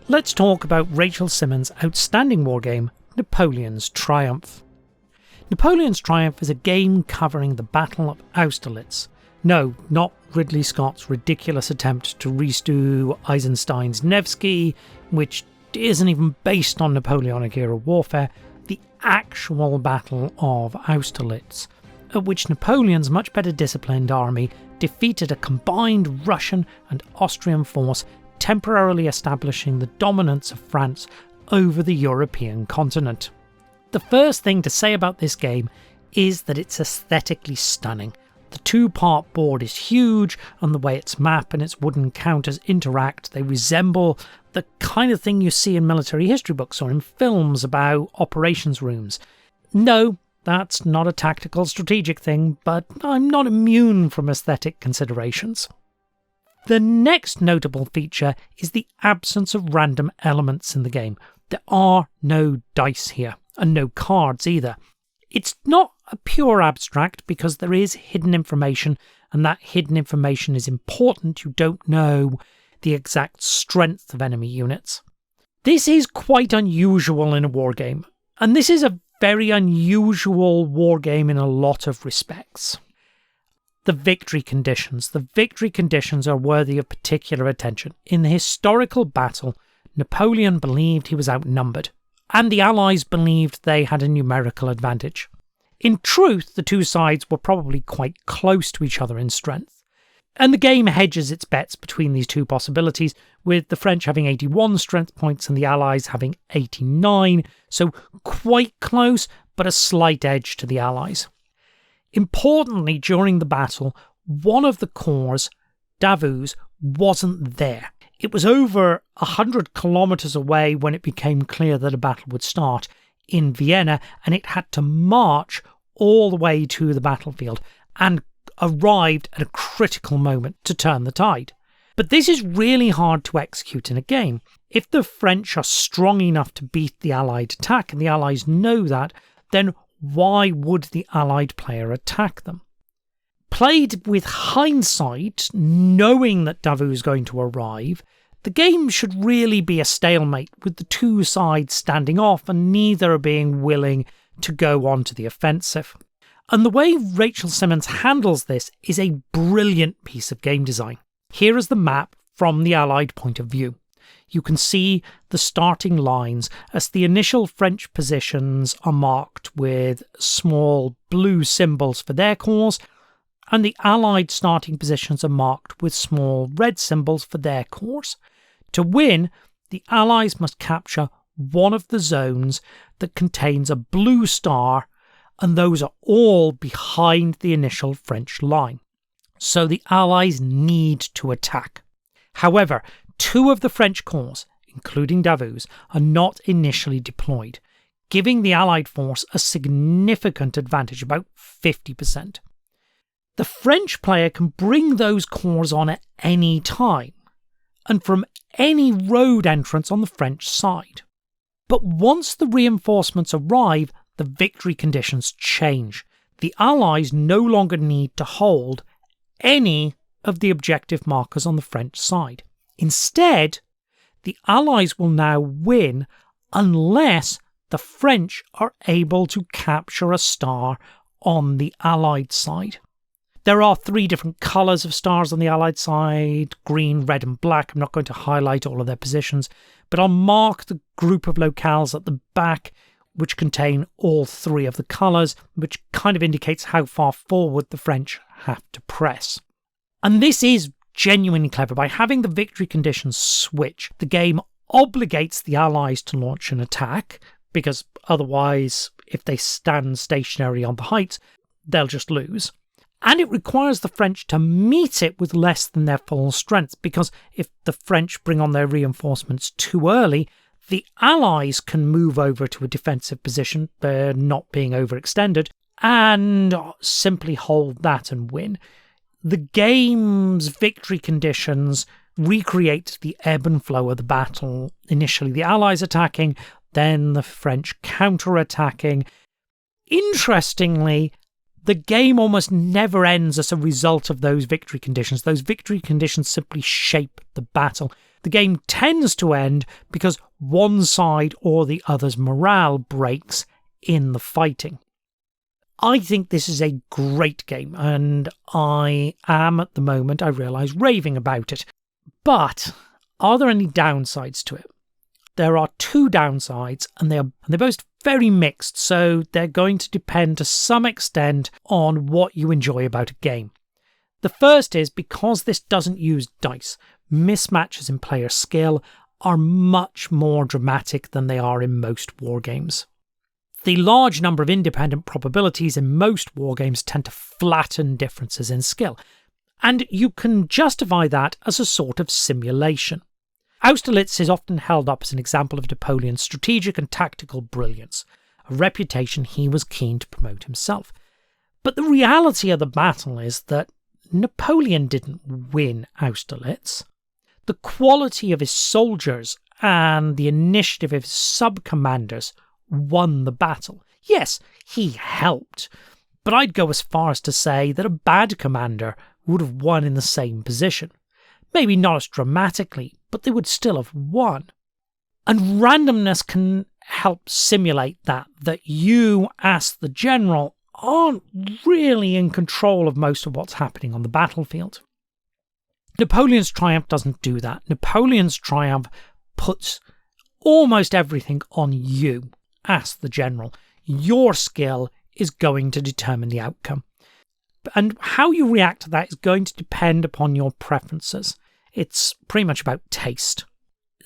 let's talk about Rachel Simmons' outstanding wargame, Napoleon's Triumph. Napoleon's Triumph is a game covering the Battle of Austerlitz. No, not Ridley Scott's ridiculous attempt to redo Eisenstein's Nevsky, which isn't even based on Napoleonic-era warfare, the actual Battle of Austerlitz, at which Napoleon's much better disciplined army defeated a combined Russian and Austrian force, temporarily establishing the dominance of France over the European continent. The first thing to say about this game is that it's aesthetically stunning. The two-part board is huge, and the way its map and its wooden counters interact, they resemble the kind of thing you see in military history books or in films about operations rooms. No, that's not a tactical strategic thing, but I'm not immune from aesthetic considerations. The next notable feature is the absence of random elements in the game. There are no dice here, and no cards either. It's not a pure abstract because there is hidden information, and that hidden information is important. You don't know the exact strength of enemy units. This is quite unusual in a wargame, and this is a very unusual wargame in a lot of respects. The victory conditions. The victory conditions are worthy of particular attention. In the historical battle, Napoleon believed he was outnumbered, and the Allies believed they had a numerical advantage. In truth, the two sides were probably quite close to each other in strength, and the game hedges its bets between these two possibilities, with the French having 81 strength points and the Allies having 89, so quite close, but a slight edge to the Allies. Importantly, during the battle, one of the corps, Davout's, wasn't there. It was over 100 kilometres away when it became clear that a battle would start in Vienna, and it had to march all the way to the battlefield and arrived at a critical moment to turn the tide. But this is really hard to execute in a game. If the French are strong enough to beat the Allied attack, and the Allies know that, then why would the Allied player attack them? Played with hindsight, knowing that Davout is going to arrive, the game should really be a stalemate, with the two sides standing off and neither being willing to go on to the offensive. And the way Rachel Simmons handles this is a brilliant piece of game design. Here is the map from the Allied point of view. You can see the starting lines as the initial French positions are marked with small blue symbols for their corps, and the Allied starting positions are marked with small red symbols for their corps. To win, the Allies must capture one of the zones that contains a blue star, and those are all behind the initial French line. So the Allies need to attack. However, two of the French corps, including Davout's, are not initially deployed, giving the Allied force a significant advantage, about 50%. The French player can bring those corps on at any time, and from any road entrance on the French side. But once the reinforcements arrive, the victory conditions change. The Allies no longer need to hold any of the objective markers on the French side. Instead, the Allies will now win unless the French are able to capture a star on the Allied side. There are 3 different colours of stars on the Allied side: green, red and black. I'm not going to highlight all of their positions, but I'll mark the group of locales at the back which contain all 3 of the colours, which kind of indicates how far forward the French have to press. And this is genuinely clever. By having the victory conditions switch, the game obligates the Allies to launch an attack, because otherwise, if they stand stationary on the heights, they'll just lose. And it requires the French to meet it with less than their full strength, because if the French bring on their reinforcements too early, the Allies can move over to a defensive position, they're not being overextended, and simply hold that and win. The game's victory conditions recreate the ebb and flow of the battle. Initially the Allies attacking, then the French counter-attacking. Interestingly, the game almost never ends as a result of those victory conditions. Those victory conditions simply shape the battle. The game tends to end because one side or the other's morale breaks in the fighting. I think this is a great game, and I am at the moment, I realise, raving about it. But are there any downsides to it? There are two downsides, and they're both very mixed, so they're going to depend to some extent on what you enjoy about a game. The first is, because this doesn't use dice, mismatches in player skill are much more dramatic than they are in most wargames. The large number of independent probabilities in most wargames tend to flatten differences in skill, and you can justify that as a sort of simulation. Austerlitz is often held up as an example of Napoleon's strategic and tactical brilliance, a reputation he was keen to promote himself. But the reality of the battle is that Napoleon didn't win Austerlitz. The quality of his soldiers and the initiative of his sub-commanders won the battle. Yes, he helped, but I'd go as far as to say that a bad commander would have won in the same position. Maybe not as dramatically, but they would still have won. And randomness can help simulate that you, as the general, aren't really in control of most of what's happening on the battlefield. Napoleon's triumph doesn't do that. Napoleon's triumph puts almost everything on you, as the general. Your skill is going to determine the outcome. And how you react to that is going to depend upon your preferences. It's pretty much about taste.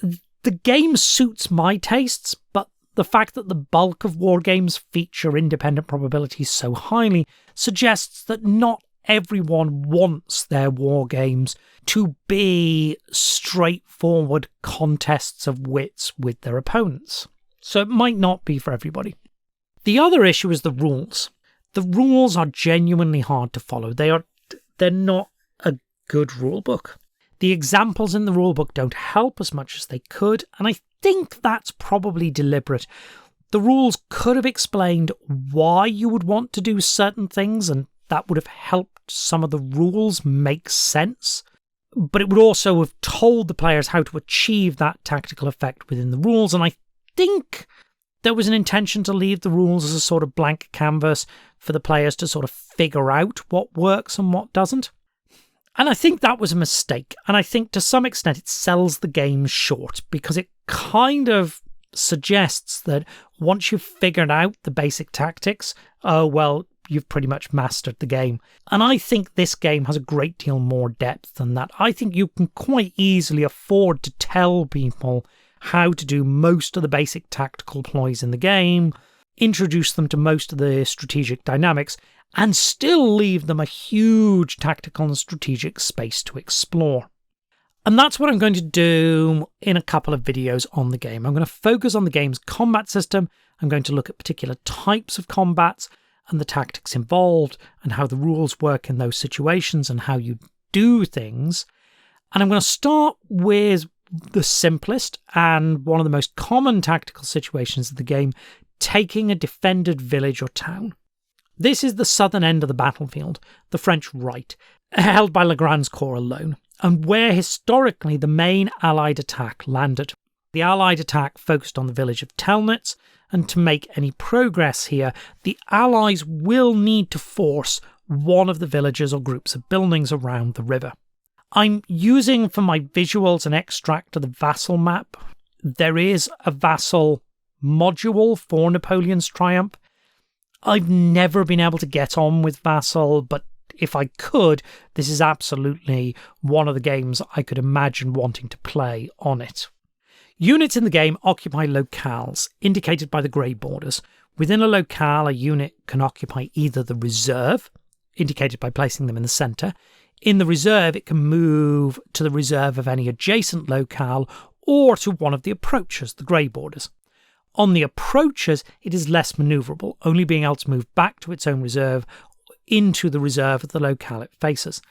The game suits my tastes, but the fact that the bulk of war games feature independent probabilities so highly suggests that not everyone wants their war games to be straightforward contests of wits with their opponents. So it might not be for everybody. The other issue is the rules. The rules are genuinely hard to follow. They're not a good rulebook. The examples in the rulebook don't help as much as they could, and I think that's probably deliberate. The rules could have explained why you would want to do certain things, and that would have helped some of the rules make sense. But it would also have told the players how to achieve that tactical effect within the rules, and I think there was an intention to leave the rules as a sort of blank canvas for the players to sort of figure out what works and what doesn't. And I think that was a mistake, and I think to some extent it sells the game short, because it kind of suggests that once you've figured out the basic tactics, oh well, you've pretty much mastered the game. And I think this game has a great deal more depth than that. I think you can quite easily afford to tell people how to do most of the basic tactical ploys in the game, introduce them to most of the strategic dynamics, and still leave them a huge tactical and strategic space to explore. And that's what I'm going to do in a couple of videos on the game. I'm going to focus on the game's combat system. I'm going to look at particular types of combats and the tactics involved and how the rules work in those situations and how you do things. And I'm going to start with the simplest and one of the most common tactical situations of the game, taking a defended village or town. This is the southern end of the battlefield, the French right, held by Legrand's corps alone, and where historically the main Allied attack landed. The Allied attack focused on the village of Telnitz, and to make any progress here, the Allies will need to force one of the villages or groups of buildings around the river. I'm using for my visuals an extract of the vassal map. There is a vassal module for Napoleon's triumph. I've never been able to get on with vassal, but if I could, this is absolutely one of the games I could imagine wanting to play on it. Units in the game occupy locales, indicated by the grey borders. Within a locale, a unit can occupy either the reserve, indicated by placing them in the centre. In the reserve, it can move to the reserve of any adjacent locale or to one of the approaches, the grey borders. On the approaches, it is less manoeuvrable, only being able to move back to its own reserve into the reserve of the locale it faces.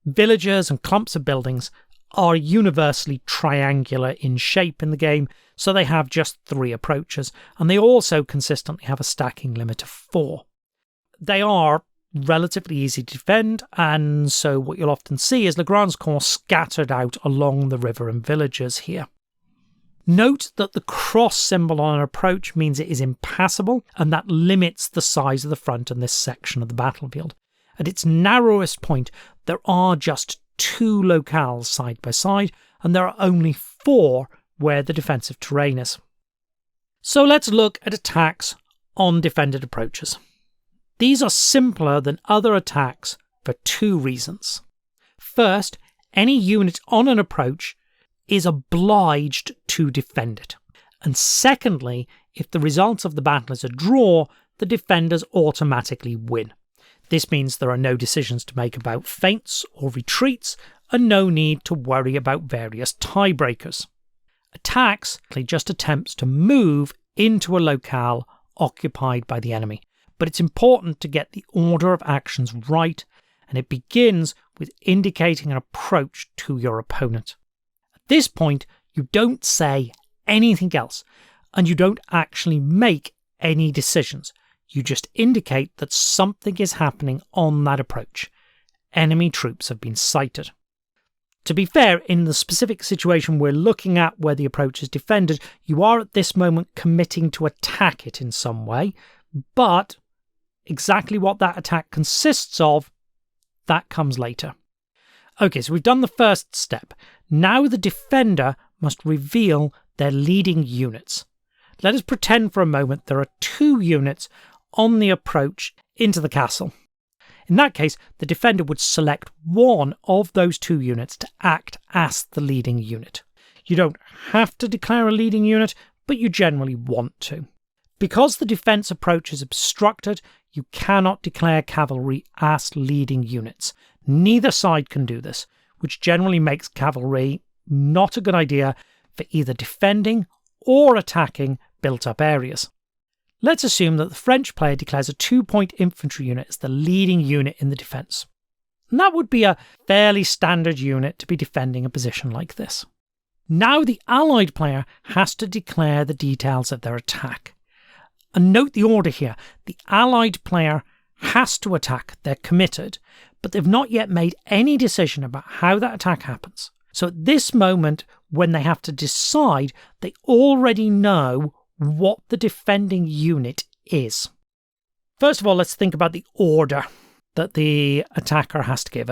Villages and clumps of buildings are universally triangular in shape in the game, so they have just 3 approaches, and they also consistently have a stacking limit of 4. They are relatively easy to defend, and so what you'll often see is Legrand's corps scattered out along the river and villages here. Note that the cross symbol on an approach means it is impassable, and that limits the size of the front in this section of the battlefield. At its narrowest point, there are just 2 locales side by side, and there are only 4 where the defensive terrain is. So let's look at attacks on defended approaches. These are simpler than other attacks for 2 reasons. First, any unit on an approach is obliged to defend it. And secondly, if the result of the battle is a draw, the defenders automatically win. This means there are no decisions to make about feints or retreats, and no need to worry about various tiebreakers. Attacks are just attempts to move into a locale occupied by the enemy, but it's important to get the order of actions right, and it begins with indicating an approach to your opponent. At this point, you don't say anything else, and you don't actually make any decisions. You just indicate that something is happening on that approach. Enemy troops have been sighted. To be fair, in the specific situation we're looking at where the approach is defended, you are at this moment committing to attack it in some way, but exactly what that attack consists of, that comes later. Okay, so we've done the first step. Now the defender must reveal their leading units. Let us pretend for a moment there are 2 units on the approach into the castle. In that case, the defender would select one of those 2 units to act as the leading unit. You don't have to declare a leading unit, but you generally want to. Because the defence approach is obstructed, you cannot declare cavalry as leading units. Neither side can do this, which generally makes cavalry not a good idea for either defending or attacking built-up areas. Let's assume that the French player declares a 2-point infantry unit as the leading unit in the defence. And that would be a fairly standard unit to be defending a position like this. Now the Allied player has to declare the details of their attack. And note the order here. The Allied player has to attack, they're committed, but they've not yet made any decision about how that attack happens. So at this moment, when they have to decide, they already know what the defending unit is. First of all, let's think about the order that the attacker has to give.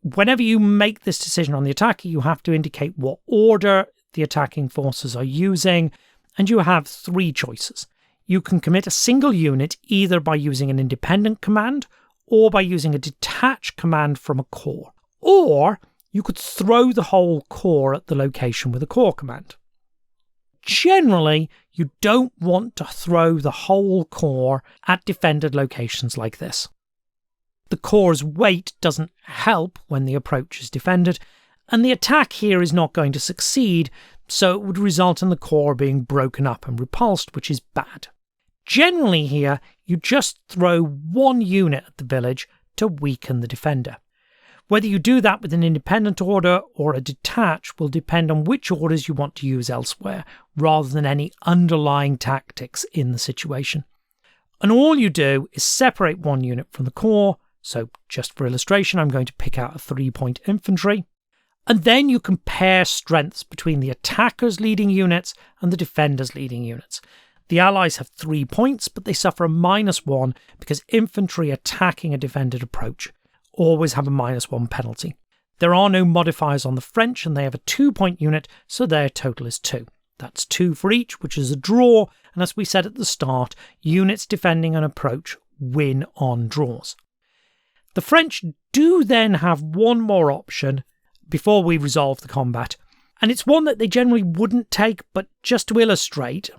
Whenever you make this decision on the attacker, you have to indicate what order the attacking forces are using, and you have 3 choices. You can commit a single unit either by using an independent command or by using a detached command from a corps, or you could throw the whole corps at the location with a corps command. Generally, you don't want to throw the whole corps at defended locations like this. The corps' weight doesn't help when the approach is defended, and the attack here is not going to succeed, so it would result in the corps being broken up and repulsed, which is bad. Generally here, you just throw 1 unit at the village to weaken the defender. Whether you do that with an independent order or a detach will depend on which orders you want to use elsewhere, rather than any underlying tactics in the situation. And all you do is separate 1 unit from the corps, so just for illustration I'm going to pick out a 3-point infantry, and then you compare strengths between the attacker's leading units and the defender's leading units. The Allies have 3 points, but they suffer a -1 because infantry attacking a defended approach always have a -1 penalty. There are no modifiers on the French, and they have a 2-point unit, so their total is 2. That's 2 for each, which is a draw, and as we said at the start, units defending an approach win on draws. The French do then have 1 more option before we resolve the combat, and it's one that they generally wouldn't take, but just to illustrate,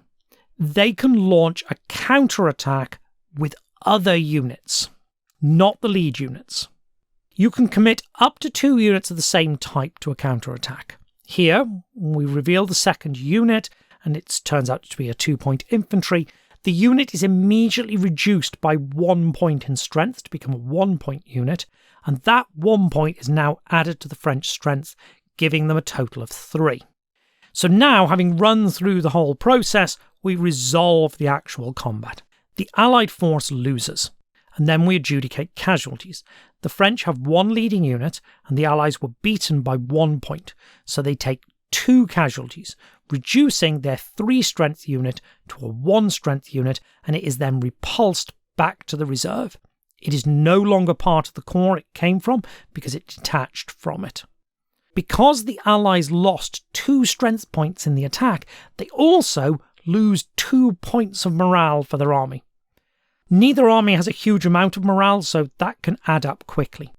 they can launch a counterattack with other units, not the lead units. You can commit up to 2 units of the same type to a counterattack. Here, we reveal the 2nd unit, and it turns out to be a 2-point infantry. The unit is immediately reduced by 1 point in strength to become a 1-point unit, and that 1 point is now added to the French strength, giving them a total of 3. So now, having run through the whole process, we resolve the actual combat. The Allied force loses, and then we adjudicate casualties. The French have 1 leading unit, and the Allies were beaten by 1 point, so they take 2 casualties, reducing their 3 strength unit to a 1 strength unit, and it is then repulsed back to the reserve. It is no longer part of the corps it came from because it detached from it. Because the Allies lost 2 strength points in the attack, they also lose 2 points of morale for their army. Neither army has a huge amount of morale, so that can add up quickly.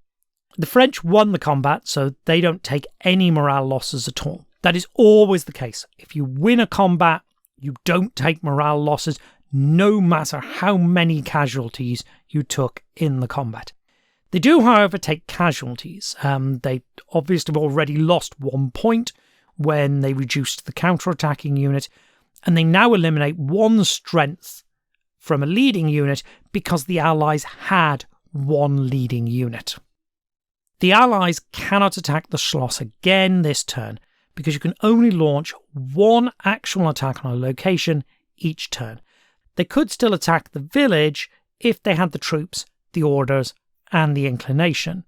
The French won the combat, so they don't take any morale losses at all. That is always the case. If you win a combat, you don't take morale losses, no matter how many casualties you took in the combat. They do, however, take casualties. They obviously have already lost 1 point when they reduced the counter-attacking unit, and they now eliminate 1 strength from a leading unit because the Allies had 1 leading unit. The Allies cannot attack the Schloss again this turn because you can only launch 1 actual attack on a location each turn. They could still attack the village if they had the troops, the orders, and the inclination.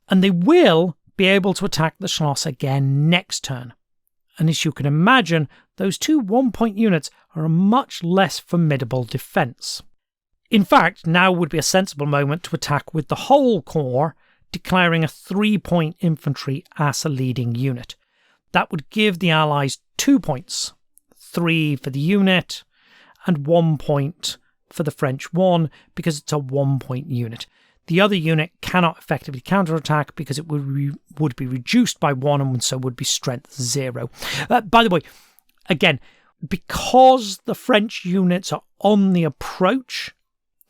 And they will be able to attack the Schloss again next turn. And as you can imagine, those 2 1-point units are a much less formidable defence. In fact, now would be a sensible moment to attack with the whole corps, declaring a 3-point infantry as a leading unit. That would give the Allies 2 points, 3 for the unit, and 1 point for the French 1, because it's a 1-point unit. The other unit cannot effectively counterattack because it would be reduced by 1 and so would be strength 0. By the way, again, because the French units are on the approach,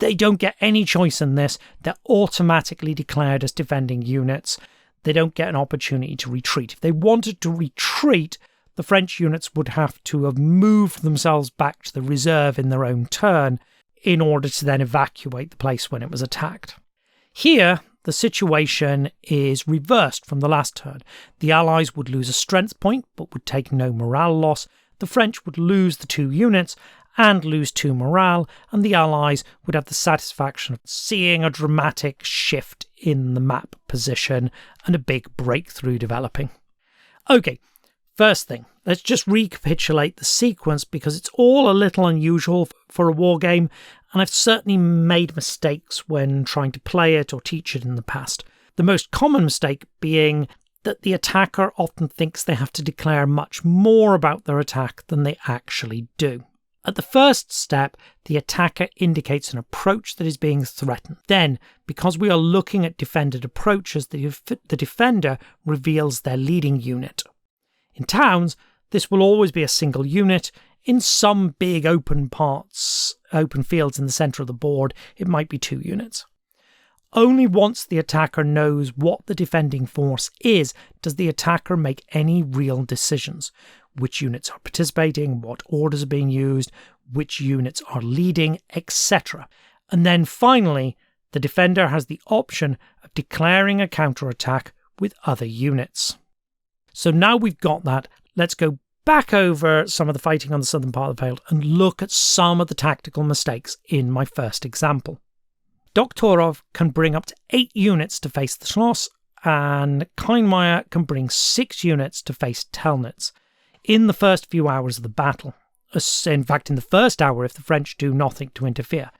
they don't get any choice in this. They're automatically declared as defending units. They don't get an opportunity to retreat. If they wanted to retreat, the French units would have to have moved themselves back to the reserve in their own turn in order to then evacuate the place when it was attacked. Here, the situation is reversed from the last turn. The Allies would lose a strength point, but would take no morale loss. The French would lose the 2 units and lose 2 morale, and the Allies would have the satisfaction of seeing a dramatic shift in the map position and a big breakthrough developing. Okay, first thing, let's just recapitulate the sequence because it's all a little unusual for a war game, and I've certainly made mistakes when trying to play it or teach it in the past. The most common mistake being that the attacker often thinks they have to declare much more about their attack than they actually do. At the first step, the attacker indicates an approach that is being threatened. Then, because we are looking at defended approaches, the defender reveals their leading unit. In towns, this will always be a single unit. In some big open fields in the centre of the board, it might be 2 units. Only once the attacker knows what the defending force is, does the attacker make any real decisions. Which units are participating, what orders are being used, which units are leading, etc. And then finally, the defender has the option of declaring a counterattack with other units. So now we've got that, let's go back over some of the fighting on the southern part of the field and look at some of the tactical mistakes in my first example. Doktorov can bring up to 8 units to face the Schloss, and Kienmeyer can bring 6 units to face Telnitz in the first few hours of the battle. In fact, in the first hour if the French do nothing to interfere.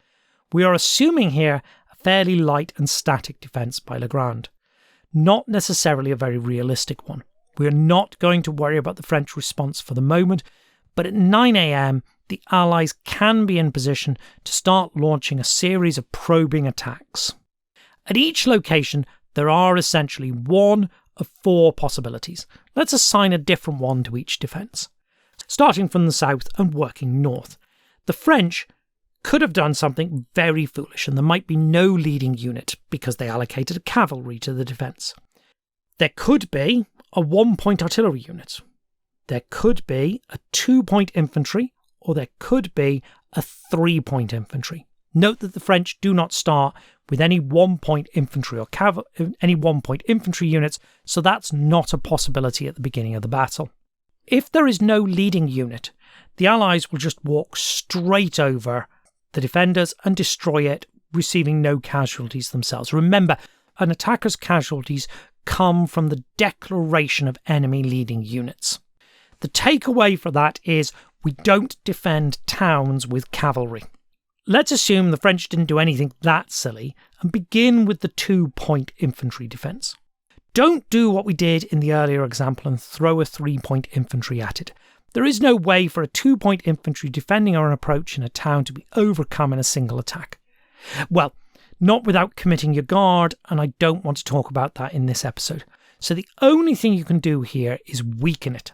We are assuming here a fairly light and static defence by Legrand. Not necessarily a very realistic one. We are not going to worry about the French response for the moment, but at 9 AM, the Allies can be in position to start launching a series of probing attacks. At each location, there are essentially 1 of 4 possibilities. Let's assign a different one to each defence. Starting from the south and working north. The French could have done something very foolish, and there might be no leading unit because they allocated a cavalry to the defence. There could be a 1-point artillery unit. There could be a 2-point infantry, or there could be a 3-point infantry. Note that the French do not start with any 1-point infantry or any 1-point infantry units, so that's not a possibility at the beginning of the battle. If there is no leading unit, the Allies will just walk straight over the defenders and destroy it receiving no casualties themselves. Remember, an attacker's casualties come from the declaration of enemy leading units. The takeaway for that is we don't defend towns with cavalry. Let's assume the French didn't do anything that silly and begin with the 2-point infantry defence. Don't do what we did in the earlier example and throw a 3-point infantry at it. There is no way for a 2-point infantry defending our approach in a town to be overcome in a single attack. Well, not without committing your guard, and I don't want to talk about that in this episode. So the only thing you can do here is weaken it.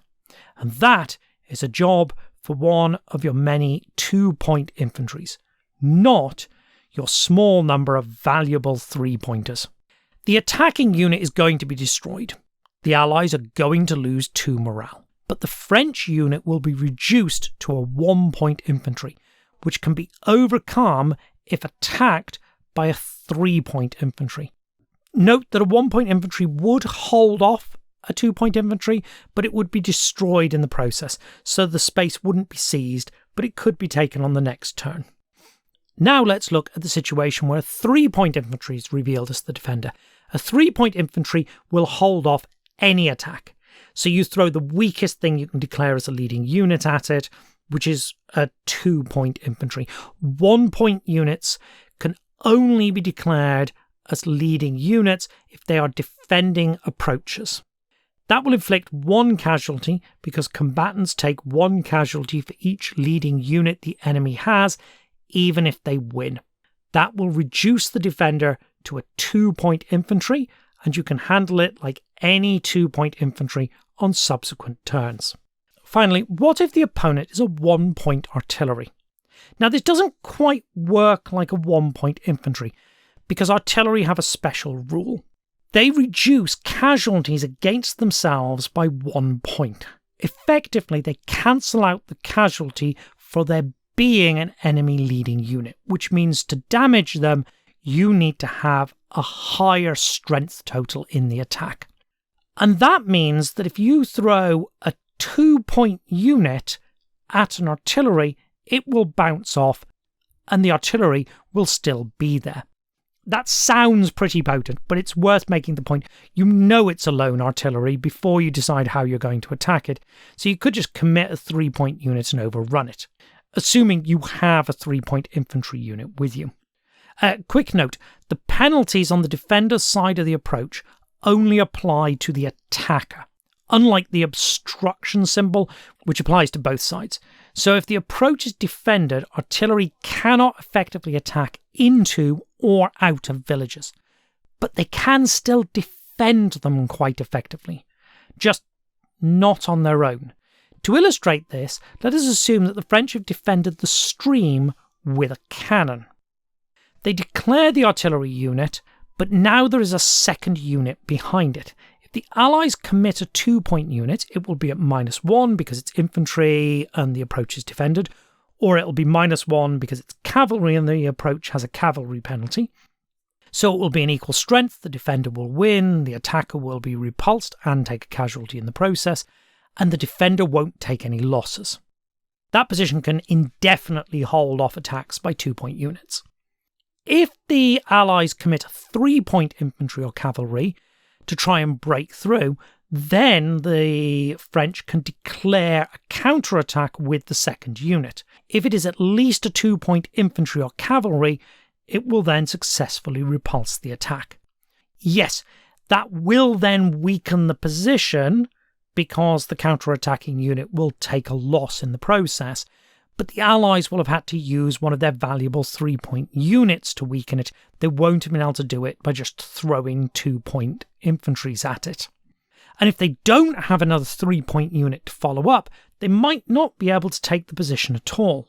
And that is a job for one of your many 2-point infantries, not your small number of valuable 3-pointers. The attacking unit is going to be destroyed. The Allies are going to lose 2 morale. But the French unit will be reduced to a 1-point infantry, which can be overcome if attacked by a 3-point infantry. Note that a 1-point infantry would hold off a 2-point infantry, but it would be destroyed in the process, so the space wouldn't be seized, but it could be taken on the next turn. Now let's look at the situation where a 3-point infantry is revealed as the defender. A 3-point infantry will hold off any attack. So you throw the weakest thing you can declare as a leading unit at it, which is a 2-point infantry. 1-point units can only be declared as leading units if they are defending approaches. That will inflict 1 casualty because combatants take 1 casualty for each leading unit the enemy has, even if they win. That will reduce the defender to a 2-point infantry, and you can handle it like any 2-point infantry on subsequent turns. Finally, what if the opponent is a 1-point artillery? Now, this doesn't quite work like a 1-point infantry, because artillery have a special rule. They reduce casualties against themselves by 1 point. Effectively, they cancel out the casualty for their being an enemy leading unit, which means to damage them, you need to have a higher strength total in the attack. And that means that if you throw a 2-point unit at an artillery, it will bounce off and the artillery will still be there. That sounds pretty potent, but it's worth making the point. You know it's a lone artillery before you decide how you're going to attack it, so you could just commit a 3-point unit and overrun it, assuming you have a 3-point infantry unit with you. Quick note, the penalties on the defender's side of the approach only apply to the attacker, unlike the obstruction symbol, which applies to both sides. So if the approach is defended, artillery cannot effectively attack into or out of villages, but they can still defend them quite effectively, just not on their own. To illustrate this, let us assume that the French have defended the stream with a cannon. They declare the artillery unit, but now there is a second unit behind it. If the Allies commit a 2-point unit, it will be at -1 because it's infantry and the approach is defended, or it'll be -1 because it's cavalry and the approach has a cavalry penalty. So it will be an equal strength, the defender will win, the attacker will be repulsed and take a casualty in the process, and the defender won't take any losses. That position can indefinitely hold off attacks by 2-point units. If the Allies commit a 3-point infantry or cavalry to try and break through, then the French can declare a counterattack with the second unit. If it is at least a 2-point infantry or cavalry, it will then successfully repulse the attack. Yes, that will then weaken the position because the counterattacking unit will take a loss in the process, but the Allies will have had to use one of their valuable 3-point units to weaken it. They won't have been able to do it by just throwing 2-point infantries at it. And if they don't have another 3-point unit to follow up, they might not be able to take the position at all.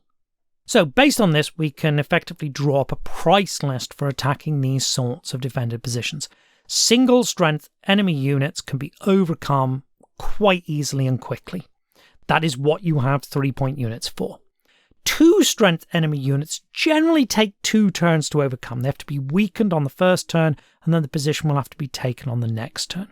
So based on this, we can effectively draw up a price list for attacking these sorts of defended positions. Single strength enemy units can be overcome quite easily and quickly. That is what you have 3-point units for. 2-strength enemy units generally take 2 turns to overcome. They have to be weakened on the first turn, and then the position will have to be taken on the next turn.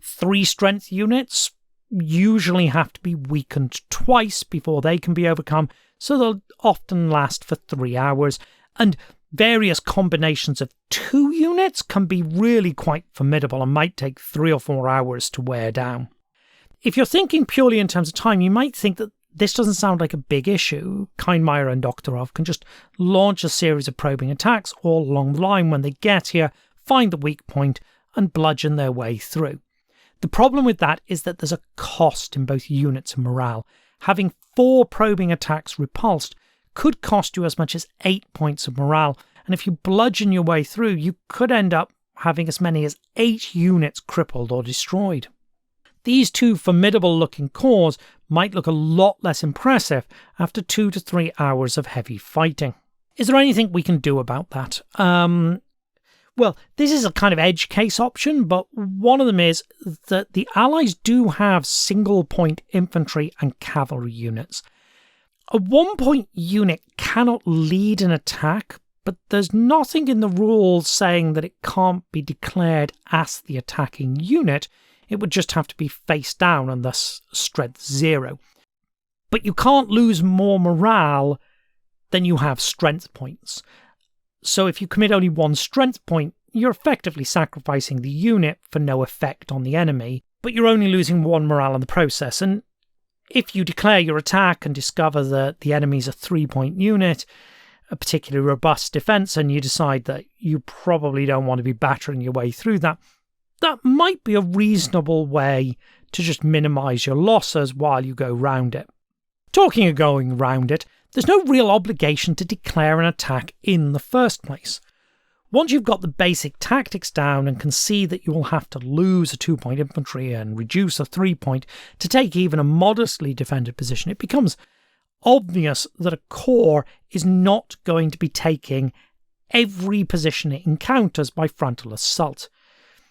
3-strength units usually have to be weakened twice before they can be overcome, so they'll often last for 3 hours. And Various combinations of 2 units can be really quite formidable and might take 3 or 4 hours to wear down. If you're thinking purely in terms of time, you might think that this doesn't sound like a big issue. Kienmeyer and Doktorov can just launch a series of probing attacks all along the line when they get here, find the weak point, and bludgeon their way through. The problem with that is that there's a cost in both units and morale. Having 4 probing attacks repulsed could cost you as much as 8 points of morale, and if you bludgeon your way through, you could end up having as many as 8 units crippled or destroyed. These 2 formidable-looking corps might look a lot less impressive after 2 to 3 hours of heavy fighting. Is there anything we can do about that? Well, this is a kind of edge case option, but one of them is that the Allies do have single-point infantry and cavalry units. A 1-point unit cannot lead an attack, but there's nothing in the rules saying that it can't be declared as the attacking unit. It would just have to be face down and thus strength 0. But you can't lose more morale than you have strength points. So if you commit only 1 strength point, you're effectively sacrificing the unit for no effect on the enemy, but you're only losing 1 morale in the process. And if you declare your attack and discover that the enemy's a 3-point unit, a particularly robust defense, and you decide that you probably don't want to be battering your way through that, that might be a reasonable way to just minimize your losses while you go round it. Talking of going round it, there's no real obligation to declare an attack in the first place. Once you've got the basic tactics down and can see that you will have to lose a 2-point infantry and reduce a 3-point to take even a modestly defended position, it becomes obvious that a corps is not going to be taking every position it encounters by frontal assault,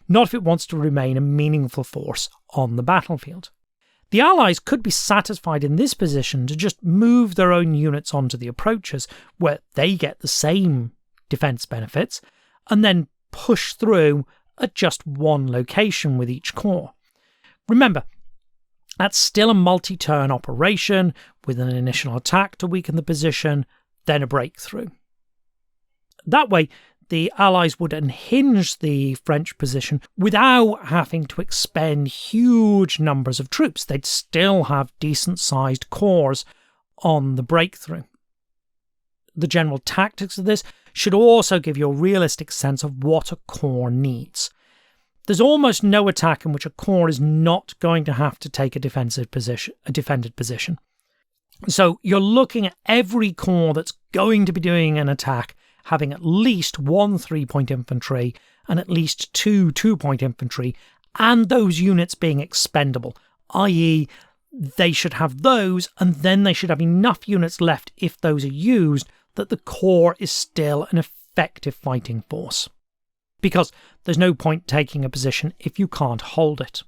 not if it wants to remain a meaningful force on the battlefield. The Allies could be satisfied in this position to just move their own units onto the approaches, where they get the same defence benefits, and then push through at just 1 location with each corps. Remember, that's still a multi-turn operation with an initial attack to weaken the position, then a breakthrough. That way, the Allies would unhinge the French position without having to expend huge numbers of troops. They'd still have decent-sized corps on the breakthrough. The general tactics of this should also give you a realistic sense of what a corps needs. There's almost no attack in which a corps is not going to have to take a defended position. So you're looking at every corps that's going to be doing an attack having at least 1 3-point infantry and at least 2 2-point infantry, and those units being expendable, i.e. they should have those, and then they should have enough units left if those are used that the corps is still an effective fighting force. Because there's no point taking a position if you can't hold it.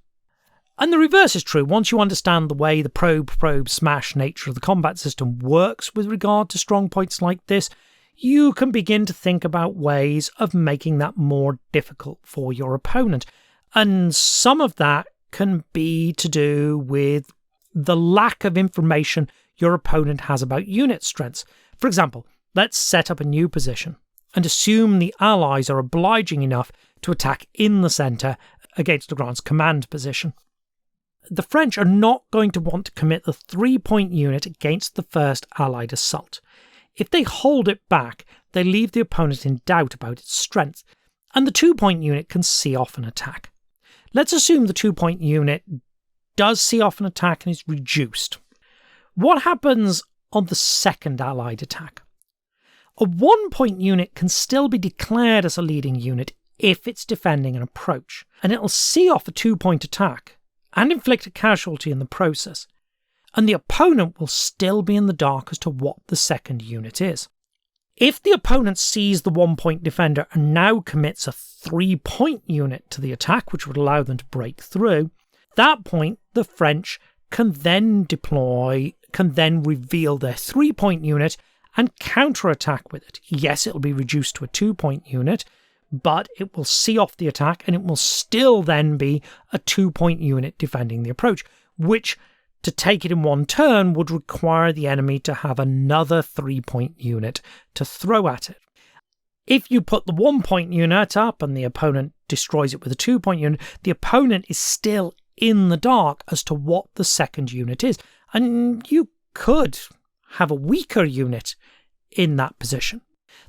And the reverse is true. Once you understand the way the probe-smash nature of the combat system works with regard to strong points like this, you can begin to think about ways of making that more difficult for your opponent. And some of that can be to do with the lack of information your opponent has about unit strengths. For example, let's set up a new position and assume the Allies are obliging enough to attack in the centre against Legrand's command position. The French are not going to want to commit the 3-point unit against the first Allied assault. If they hold it back, they leave the opponent in doubt about its strength, and the 2-point unit can see off an attack. Let's assume the 2-point unit does see off an attack and is reduced. What happens on the second Allied attack? A 1-point unit can still be declared as a leading unit if it's defending an approach, and it'll see off a 2-point attack and inflict a casualty in the process, and the opponent will still be in the dark as to what the second unit is. If the opponent sees the 1-point defender and now commits a 3-point unit to the attack, which would allow them to break through, at that point the French can then reveal their 3-point unit and counterattack with it. Yes, it'll be reduced to a 2-point unit, but it will see off the attack and it will still then be a 2-point unit defending the approach, which, to take it in one turn, would require the enemy to have another 3-point unit to throw at it. If you put the 1-point unit up and the opponent destroys it with a 2-point unit, the opponent is still in the dark as to what the second unit is. And you could have a weaker unit in that position.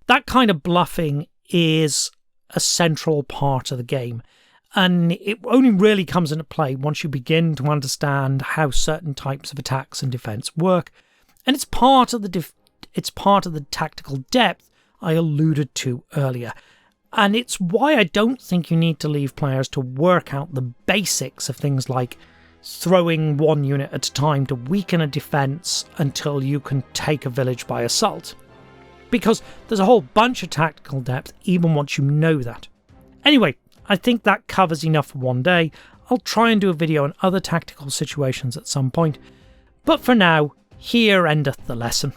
That kind of bluffing is a central part of the game. And it only really comes into play once you begin to understand how certain types of attacks and defense work. And it's part of the tactical depth I alluded to earlier. And it's why I don't think you need to leave players to work out the basics of things like throwing one unit at a time to weaken a defense until you can take a village by assault. Because there's a whole bunch of tactical depth even once you know that. Anyway, I think that covers enough for one day. I'll try and do a video on other tactical situations at some point. But for now, here endeth the lesson.